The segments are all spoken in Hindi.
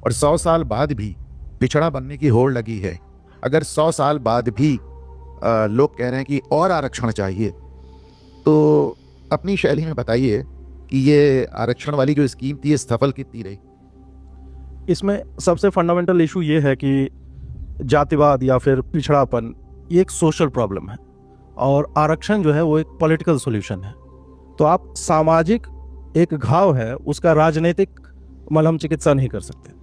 और 100 साल बाद भी पिछड़ा बनने की होड़ लगी है। अगर 100 साल बाद भी लोग कह रहे हैं कि और आरक्षण चाहिए, तो अपनी शैली में बताइए कि ये आरक्षण वाली जो स्कीम थी ये सफल कितनी रही? इसमें सबसे फंडामेंटल इशू ये है कि जातिवाद या फिर पिछड़ापन ये एक सोशल प्रॉब्लम है और आरक्षण जो है वो एक पॉलिटिकल सॉल्यूशन है। तो आप सामाजिक एक घाव है उसका राजनीतिक मलहम चिकित्सा नहीं कर सकते।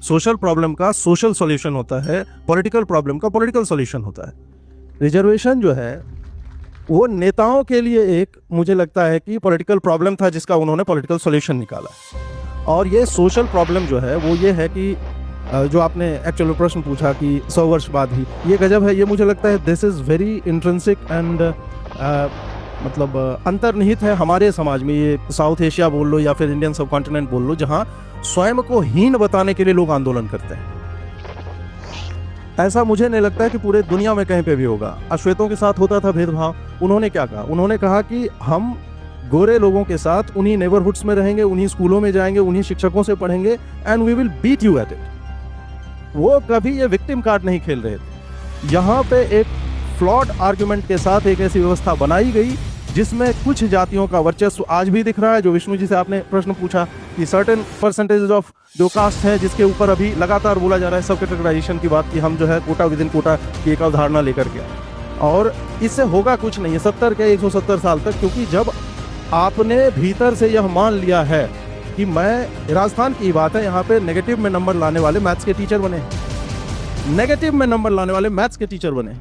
सोशल प्रॉब्लम का सोशल सॉल्यूशन होता है, पॉलिटिकल प्रॉब्लम का पॉलिटिकल सॉल्यूशन होता है। रिजर्वेशन जो है वो नेताओं के लिए एक, मुझे लगता है कि पॉलिटिकल प्रॉब्लम था जिसका उन्होंने पॉलिटिकल सॉल्यूशन निकाला। और ये सोशल प्रॉब्लम जो है वो ये है कि जो आपने एक्चुअल प्रश्न पूछा कि 100 वर्ष बाद ही, ये गजब है। ये मुझे लगता है this is very intrinsic and मतलब अंतर्निहित है हमारे समाज में। ये साउथ एशिया बोल लो या फिर इंडियन सब कॉन्टिनेंट बोल लो, जहाँ स्वयं को हीन बताने के लिए लोग आंदोलन करते हैं। ऐसा मुझे नहीं लगता है कि पूरे दुनिया में कहीं पे भी होगा। अश्वेतों के साथ होता था भेदभाव। उन्होंने क्या कहा? उन्होंने कहा कि हम गोरे लोगों के साथ उन्हीं नेबरहुड्स में रहेंगे, उन्हीं स्कूलों में जाएंगे, उन्हीं शिक्षकों से पढ़ेंगे and we will beat you at it. वो कभी ये विक्टिम कार्ड नहीं खेल रहे थे। यहाँ पे एक फ्लॉड आर्गुमेंट के साथ एक ऐसी व्यवस्था बनाई गई जिसमें कुछ जातियों का वर्चस्व आज भी दिख रहा है। जो विष्णु जी से आपने प्रश्न पूछा कि सर्टेन परसेंटेज ऑफ जो कास्ट है जिसके ऊपर अभी लगातार बोला जा रहा है सब कैटेगराइजेशन की बात, कि हम जो है कोटा विद इन कोटा की एक अवधारणा लेकर के, और इससे होगा कुछ नहीं है 70 के 170 साल तक। क्योंकि जब आपने भीतर से यह मान लिया है कि मैं, राजस्थान की बात है, यहाँ पे नेगेटिव में नंबर लाने वाले मैथ्स के टीचर बने, नेगेटिव में नंबर लाने वाले मैथ्स के टीचर बने,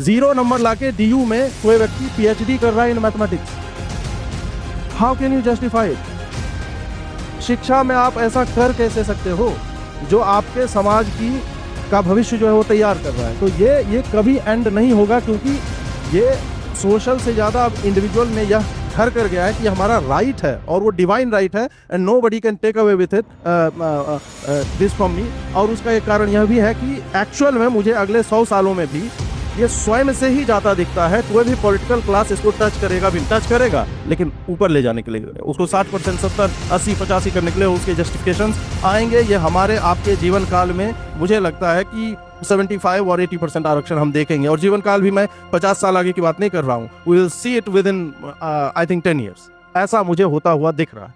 0 नंबर लाके डीयू में कोई व्यक्ति पीएचडी कर रहा है in mathematics. How can you justify it? शिक्षा में आप ऐसा कर कैसे सकते हो जो आपके समाज की का भविष्य जो है वो तैयार कर रहा है? तो ये कभी एंड नहीं होगा, क्योंकि ये सोशल से ज़्यादा अब इंडिविजुअल में यह घर कर गया है कि हमारा राइट है और वो डिवाइन राइट है and nobody can take away with it this from me. और उसका एक कारण यह भी है कि एक्चुअल में मुझे अगले 100 सालों में भी ये स्वयं से ही जाता दिखता है। कोई भी पॉलिटिकल क्लास इसको टच करेगा, लेकिन ऊपर ले जाने के लिए उसको 60%, 70, 80, 85 करने के लिए उसके जस्टिफिकेशंस आएंगे। ये हमारे आपके जीवन काल में मुझे लगता है कि 75 और 80% आरक्षण हम देखेंगे। और जीवन काल भी मैं 50 साल आगे की बात नहीं कर रहा हूँ। We will see it within I think 10 years. ऐसा मुझे होता हुआ दिख रहा है।